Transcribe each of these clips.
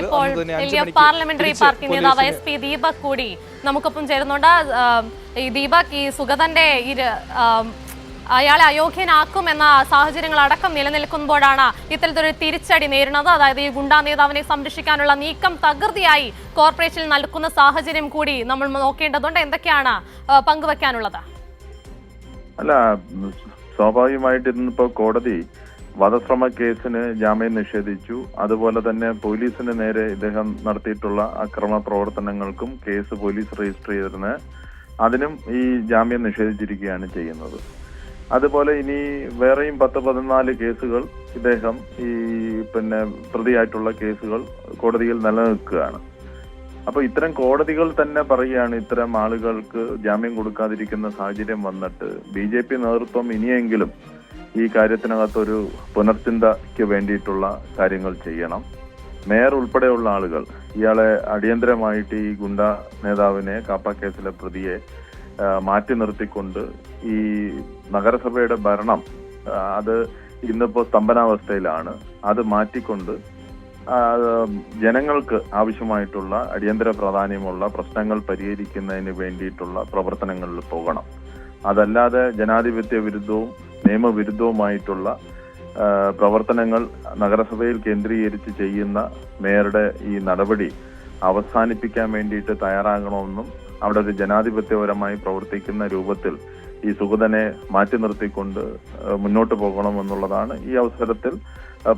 ഇപ്പോൾ parliamentary party നേതാവ് SP Deepak കൂടി നമുക്കൊപ്പം ചേരുന്നുണ്ട്. ഈ ദീപക്, ഈ സുഗതന്റെ അയാളെ അയോഗ്യനാക്കുമെന്ന സാഹചര്യങ്ങൾ അടക്കം നിലനിൽക്കുമ്പോഴാണ് ഇത്തരത്തിലൊരു തിരിച്ചടി നേരിടുന്നത്. അതായത് ഈ ഗുണ്ടാ നേതാവിനെ സംരക്ഷിക്കാനുള്ള നീക്കം തകൃതിയായി കോർപ്പറേഷനിൽ നടക്കുന്ന സാഹചര്യം കൂടി നമ്മൾ നോക്കേണ്ടതുണ്ട്. എന്തൊക്കെയാണ് പങ്കുവെക്കാനുള്ളത്? അല്ല, സ്വാഭാവികമായിട്ട് ഇന്നിപ്പോ കോടതി വധശ്രമ കേസിന് ജാമ്യം നിഷേധിച്ചു. അതുപോലെ തന്നെ പോലീസിന് നേരെ ഇദ്ദേഹം നടത്തിയിട്ടുള്ള അക്രമ പ്രവർത്തനങ്ങൾക്കും കേസ് പോലീസ് രജിസ്റ്റർ ചെയ്തിരുന്ന അതിനും ഈ ജാമ്യം നിഷേധിച്ചിരിക്കുകയാണ് ചെയ്യുന്നത്. അതുപോലെ ഇനി വേറെയും 10-14 കേസുകൾ ഇദ്ദേഹം പ്രതിയായിട്ടുള്ള കേസുകൾ കോടതിയിൽ നിലനിൽക്കുകയാണ്. അപ്പൊ ഇത്തരം കോടതികൾ തന്നെ പറയുകയാണ് ഇത്തരം ആളുകൾക്ക് ജാമ്യം കൊടുക്കാതിരിക്കുന്ന സാഹചര്യം വന്നിട്ട് BJP നേതൃത്വം ഇനിയെങ്കിലും ഈ കാര്യത്തിനകത്തൊരു പുനർചിന്തയ്ക്ക് വേണ്ടിയിട്ടുള്ള കാര്യങ്ങൾ ചെയ്യണം. മേയർ ഉൾപ്പെടെയുള്ള ആളുകൾ ഇയാളെ അടിയന്തരമായിട്ട് ഈ ഗുണ്ട നേതാവിനെ കാപ്പ കേസിലെ പ്രതിയെ മാറ്റി നിർത്തിക്കൊണ്ട് ഈ നഗരസഭയുടെ ഭരണം അത് ഇന്നിപ്പോ സ്തംഭനാവസ്ഥയിലാണ്. അത് മാറ്റിക്കൊണ്ട് ജനങ്ങൾക്ക് ആവശ്യമായിട്ടുള്ള അടിയന്തര പ്രാധാന്യമുള്ള പ്രശ്നങ്ങൾ പരിഹരിക്കുന്നതിന് വേണ്ടിയിട്ടുള്ള പ്രവർത്തനങ്ങളിൽ പോകണം. അതല്ലാതെ ജനാധിപത്യ വിരുദ്ധവും നിയമവിരുദ്ധവുമായിട്ടുള്ള പ്രവർത്തനങ്ങൾ നഗരസഭയിൽ കേന്ദ്രീകരിച്ച് ചെയ്യുന്ന മേയറുടെ ഈ നടപടി അവസാനിപ്പിക്കാൻ വേണ്ടിയിട്ട് തയ്യാറാകണമെന്നും അവിടെ ഒരു ജനാധിപത്യപരമായി പ്രവർത്തിക്കുന്ന രൂപത്തിൽ ഈ സുഗതനെ മാറ്റി നിർത്തിക്കൊണ്ട് മുന്നോട്ട് പോകണമെന്നുള്ളതാണ് ഈ അവസരത്തിൽ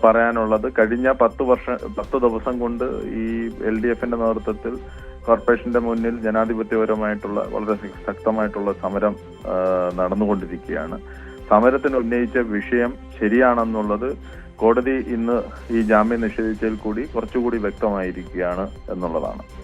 പറയാനുള്ളത്. കഴിഞ്ഞ 10 ദിവസം കൊണ്ട് ഈ LDFന്റെ നേതൃത്വത്തിൽ കോർപ്പറേഷന്റെ മുന്നിൽ ജനാധിപത്യപരമായിട്ടുള്ള വളരെ ശക്തമായിട്ടുള്ള സമരം നടന്നുകൊണ്ടിരിക്കുകയാണ്. സമരത്തിന് ഉന്നയിച്ച വിഷയം ശരിയാണെന്നുള്ളത് കോടതി ഇന്ന് ഈ ജാമ്യം നിഷേധിച്ചതിൽ കൂടി കുറച്ചുകൂടി വ്യക്തമായിരിക്കുകയാണ് എന്നുള്ളതാണ്.